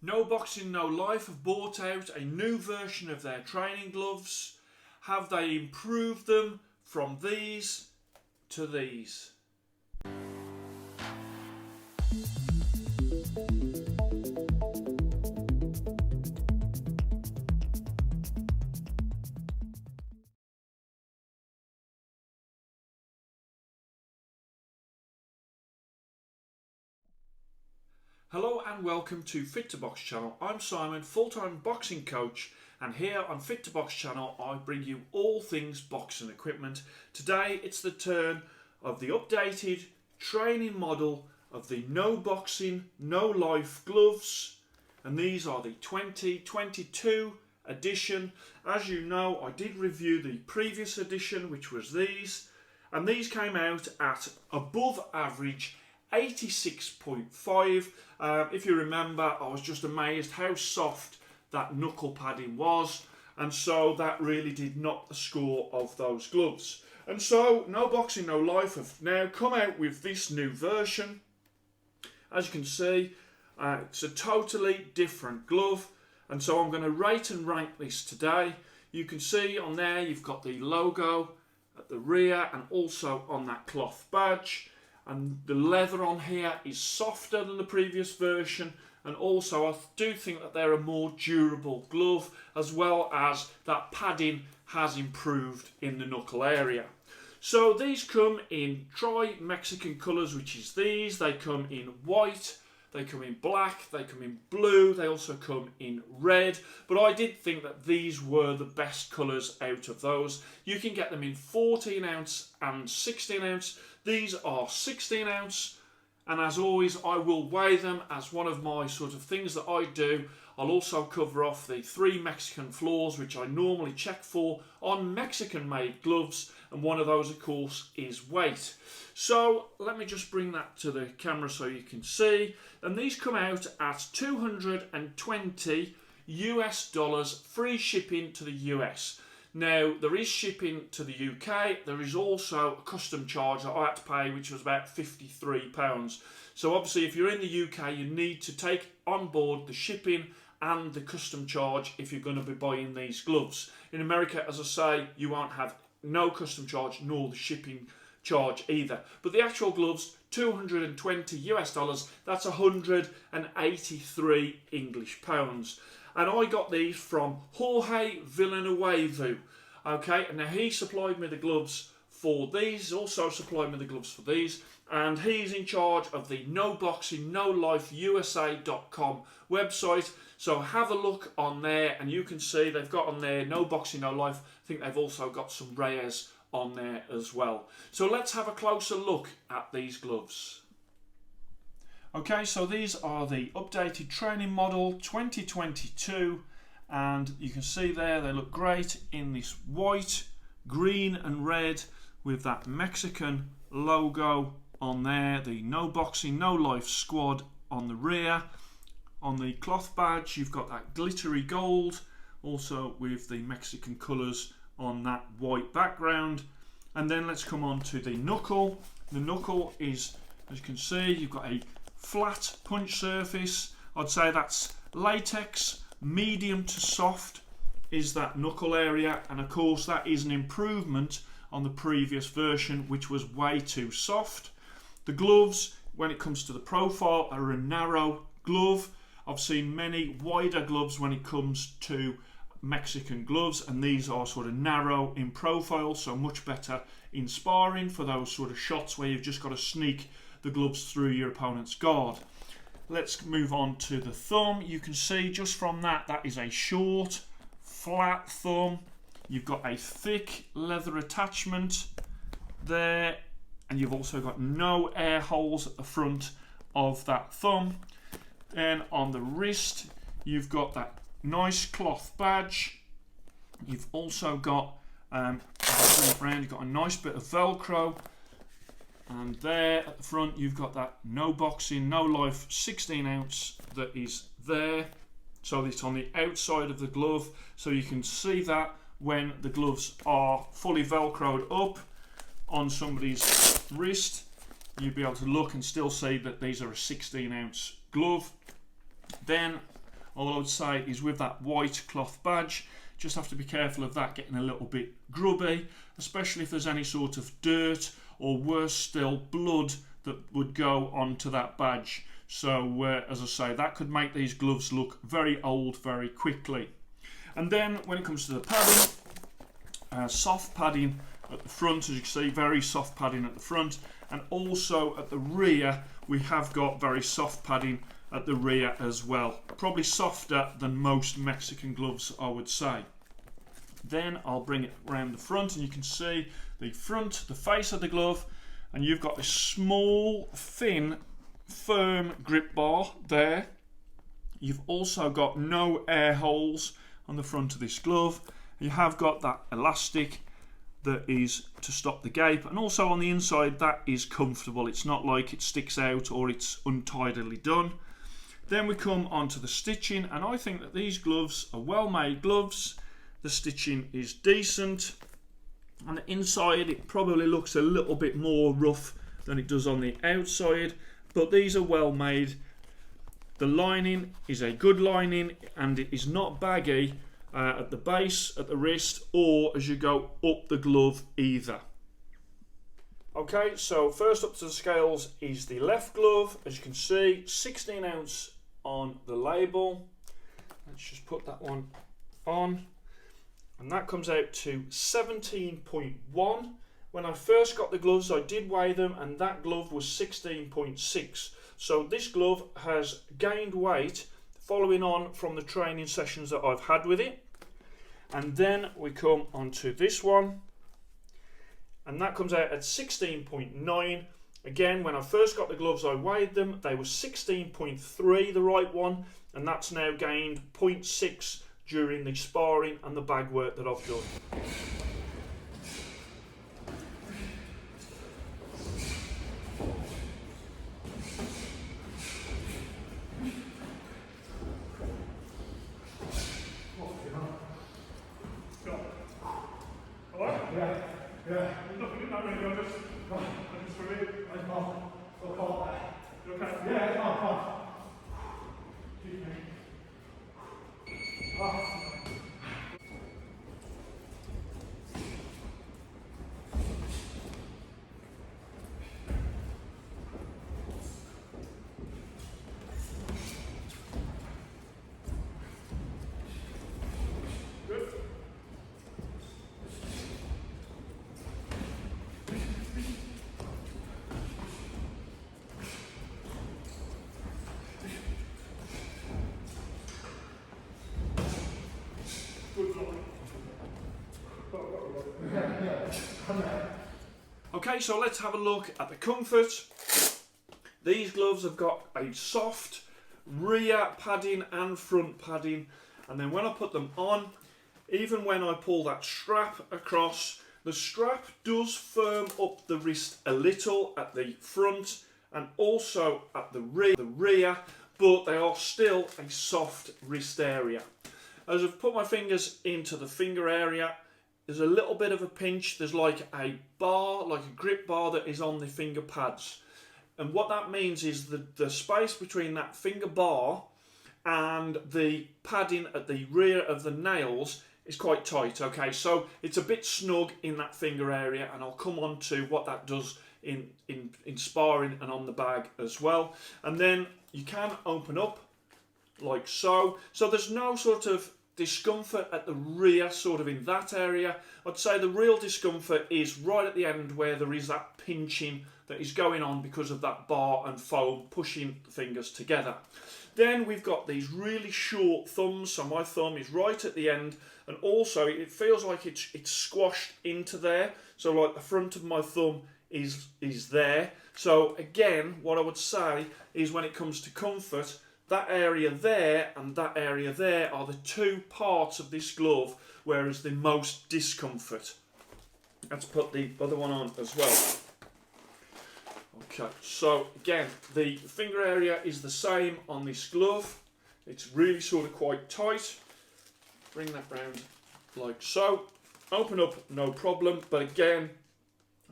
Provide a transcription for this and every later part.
No Boxing No Life have brought out a new version of their training gloves. Have they improved them from these to these? Hello and welcome to Fit to Box channel. I'm Simon, full-time boxing coach, and here on Fit to Box channel I bring you all things boxing equipment. Today it's the turn of the updated training model of the No Boxing No Life gloves, and these are the 2022 edition. As you know, I did review the previous edition, which was these, and these came out at above average 86.5. If you remember, I was just amazed how soft that knuckle padding was, and so that really did knock the score of those gloves. And so No Boxing No Life have now come out with this new version. As you can see, it's a totally different glove, and so I'm going to rate and rank this today. You can see on there you've got the logo at the rear and also on that cloth badge. And the leather on here is softer than the previous version, and also I do think that they're a more durable glove, as well as that padding has improved in the knuckle area. So these come in tri-Mexican colours, which is these. They come in white, they come in black, they come in blue, they also come in red, but I did think that these were the best colours out of those. You can get them in 14 ounce and 16 ounce. These are 16 ounce, and as always I will weigh them as one of my sort of things that I do. I'll also cover off the 3 Mexican flaws which I normally check for on Mexican made gloves, and one of those of course is weight. So let me just bring that to the camera so you can see, and these come out at 220 US dollars, free shipping to the US. Now, there is shipping to the UK. There is also a custom charge that I had to pay, which was about £53. So obviously, if you're in the UK, you need to take on board the shipping and the custom charge if you're going to be buying these gloves. In America, as I say, you won't have no custom charge nor the shipping charge either. But the actual gloves, 220 US dollars, that's 183 English pounds. And I got these from Jorge Villanueva. Okay, and now he supplied me the gloves for these, also supplied me the gloves for these, and he's in charge of the No Boxing No Life USA.com website. So have a look on there, and you can see they've got on there No Boxing No Life. I think they've also got some rares on there as well. So let's have a closer look at these gloves. Okay, so these are the updated training model 2022, and you can see there they look great in this white, green and red with that Mexican logo on there, the No Boxing No Life squad on the rear. On the cloth badge you've got that glittery gold, also with the Mexican colours on that white background. And then let's come on to the knuckle. The knuckle is, as you can see, you've got a flat punch surface. I'd say that's latex, medium to soft is that knuckle area, and of course that is an improvement on the previous version, which was way too soft. The gloves, when it comes to the profile, are a narrow glove. I've seen many wider gloves when it comes to Mexican gloves, and these are sort of narrow in profile, so much better in sparring for those sort of shots where you've just got to sneak the gloves through your opponent's guard. Let's move on to the thumb. You can see just from that, that is a short, flat thumb. You've got a thick leather attachment there, and you've also got no air holes at the front of that thumb. Then on the wrist, you've got that nice cloth badge. You've also got, you've got a nice bit of Velcro. And there at the front you've got that No Boxing No Life 16 ounce that is there. So it's on the outside of the glove, so you can see that when the gloves are fully velcroed up on somebody's wrist, you'll be able to look and still see that these are a 16 ounce glove. Then all I would say is with that white cloth badge, just have to be careful of that getting a little bit grubby, especially if there's any sort of dirt or worse still, blood that would go onto that badge. So as I say, that could make these gloves look very old very quickly. And then when it comes to the padding, soft padding at the front, as you can see, very soft padding at the front, and also at the rear we have got very soft padding at the rear as well, probably softer than most Mexican gloves, I would say. Then I'll bring it around the front and you can see the front, the face of the glove, and you've got this small, thin, firm grip bar there. You've also got no air holes on the front of this glove. You have got that elastic that is to stop the gape, and also on the inside that is comfortable. It's not like it sticks out or it's untidily done. Then we come on to the stitching, and I think that these gloves are well made gloves. The stitching is decent. On the inside it probably looks a little bit more rough than it does on the outside, but these are well made. The lining is a good lining and it is not baggy at the base, at the wrist, or as you go up the glove either. Okay, so first up to the scales is the left glove. As you can see, 16 ounce on the label. Let's just put that one on, and that comes out to 17.1. When I first got the gloves I did weigh them and that glove was 16.6. so this glove has gained weight following on from the training sessions that I've had with it. And then we come onto this one, and that comes out at 16.9. Again, when I first got the gloves I weighed them, they were 16.3, the right one, and that's now gained 0.6 during the sparring and the bag work that I've done. Yeah. Nothing in that really, I just for me. I can't. So call that. You okay? Yeah, it's not fun. Excuse me. Okay, so let's have a look at the comfort. These gloves have got a soft rear padding and front padding, and then when I put them on, even when I pull that strap across, the strap does firm up the wrist a little at the front and also at the rear, but they are still a soft wrist area. As I've put my fingers into the finger area, there's a little bit of a pinch. There's like a bar, like a grip bar that is on the finger pads. And what that means is the space between that finger bar and the padding at the rear of the nails is quite tight. Okay, so it's a bit snug in that finger area, and I'll come on to what that does in sparring and on the bag as well. And then you can open up like so. So there's no sort of discomfort at the rear, sort of in that area. I'd say the real discomfort is right at the end where there is that pinching that is going on because of that bar and foam pushing the fingers together. Then we've got these really short thumbs, so my thumb is right at the end, and also it feels like it's squashed into there, so like the front of my thumb is there. So again, what I would say is when it comes to comfort, that area there and that area there are the two parts of this glove where is the most discomfort. Let's put the other one on as well. Okay, so again, the finger area is the same on this glove. It's really sort of quite tight. Bring that round like so. Open up, no problem, but again,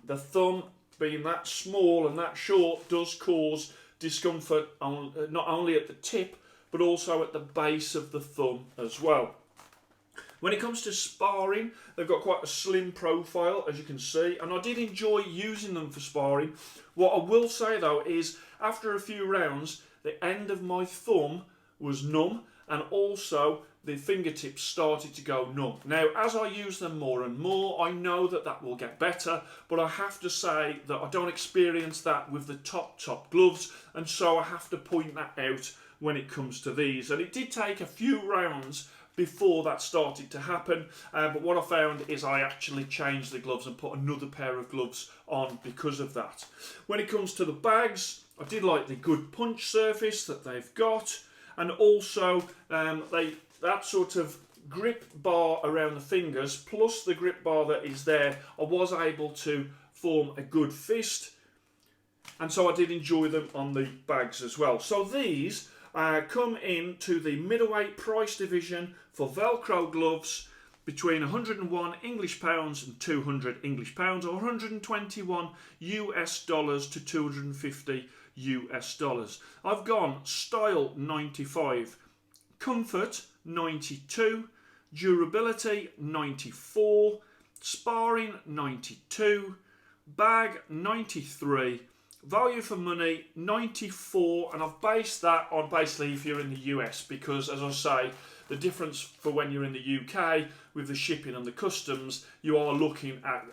the thumb being that small and that short does cause discomfort not only at the tip but also at the base of the thumb as well. When it comes to sparring, they've got quite a slim profile, as you can see, and I did enjoy using them for sparring. What I will say though is, after a few rounds, the end of my thumb was numb, and also the fingertips started to go numb. Now, as I use them more and more, I know that that will get better, but I have to say that I don't experience that with the top gloves, and so I have to point that out when it comes to these. And it did take a few rounds before that started to happen, but what I found is I actually changed the gloves and put another pair of gloves on because of that. When it comes to the bags, I did like the good punch surface that they've got, and also that sort of grip bar around the fingers plus the grip bar that is there, I was able to form a good fist, and so I did enjoy them on the bags as well. So these come into the middleweight price division for Velcro gloves between 101 English pounds and 200 English pounds, or 121 US dollars to 250 US dollars. I've gone style 95, comfort 92, durability 94, sparring 92, bag 93, value for money 94, and I've based that on basically if you're in the US, because as I say, the difference for when you're in the UK with the shipping and the customs, you are looking at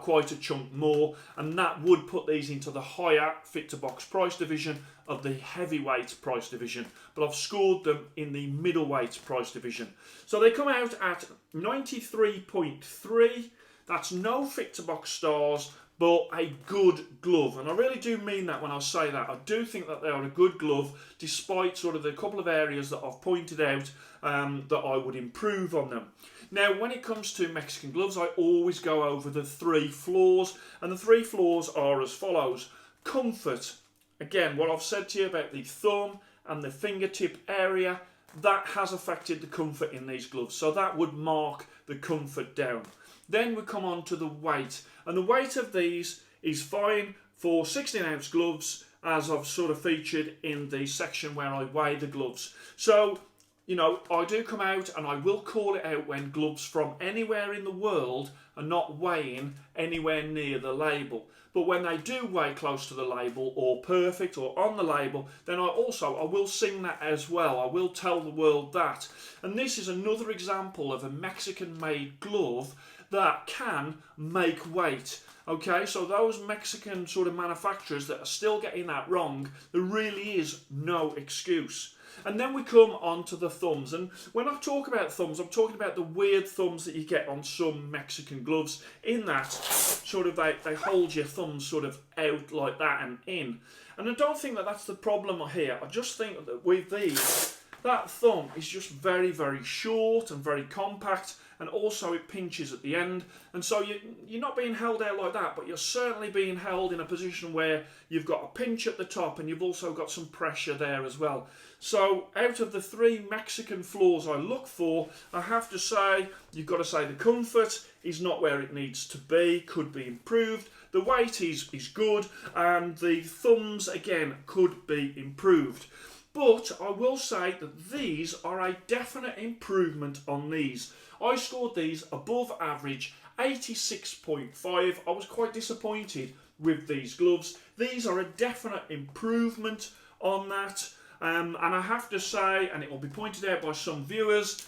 quite a chunk more, and that would put these into the higher fit to box price division of the heavyweight price division, but I've scored them in the middleweight price division. So they come out at 93.3. That's no fit to box stars, but a good glove, and I really do mean that when I say that. I do think that they are a good glove, despite sort of the couple of areas that I've pointed out that I would improve on them. Now, when it comes to Mexican gloves, I always go over the 3 flaws, and the 3 flaws are as follows. Comfort. Again, what I've said to you about the thumb and the fingertip area, that has affected the comfort in these gloves, so that would mark the comfort down. Then we come on to the weight, and the weight of these is fine for 16-ounce gloves, as I've sort of featured in the section where I weigh the gloves. So, I do come out and I will call it out when gloves from anywhere in the world are not weighing anywhere near the label. But when they do weigh close to the label, or perfect, or on the label, then I will sing that as well. I will tell the world that. And this is another example of a Mexican-made glove that can make weight. Okay, so those Mexican sort of manufacturers that are still getting that wrong, there really is no excuse. And then we come on to the thumbs, and when I talk about thumbs, I'm talking about the weird thumbs that you get on some Mexican gloves, in that sort of they hold your thumbs sort of out like that and in. And I don't think that that's the problem here. I just think that with these, that thumb is just very, very short and very compact, and also it pinches at the end, and so you're not being held out like that, but you're certainly being held in a position where you've got a pinch at the top and you've also got some pressure there as well. So out of the 3 Mexican flaws I look for, I have to say, you've got to say the comfort is not where it needs to be, could be improved. The weight is good, and the thumbs again could be improved. But I will say that these are a definite improvement on these. I scored these above average, 86.5. I was quite disappointed with these gloves. These are a definite improvement on that. And I have to say, and it will be pointed out by some viewers,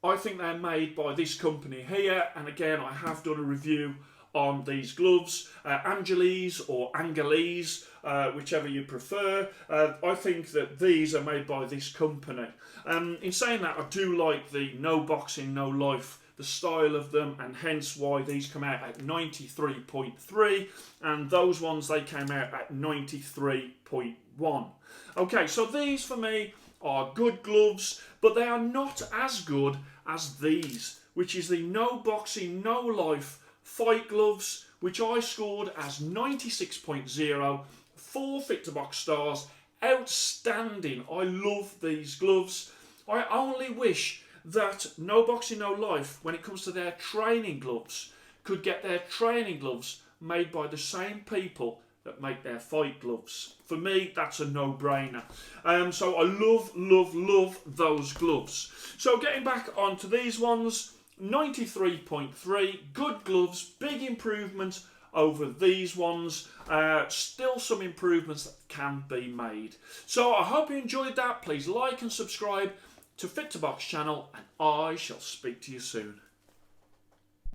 I think they're made by this company here. And again, I have done a review on these gloves, Angeles or Angolese, whichever you prefer. I think that these are made by this company. In saying that, I do like the no boxing, no life, the style of them, and hence why these come out at 93.3, and those ones, they came out at 93.1. Okay, so these for me are good gloves, but they are not as good as these, which is the no boxing, no life fight gloves, which I scored as 96.0, 4 fit to box stars. Outstanding. I love these gloves. I only wish that No Boxing No Life, when it comes to their training gloves, could get their training gloves made by the same people that make their fight gloves. For me, that's a no-brainer. So I love those gloves. So getting back onto these ones, 93.3, good gloves, big improvement over these ones. Still some improvements that can be made. So I hope you enjoyed that. Please like and subscribe to Fit to Box channel, and I shall speak to you soon.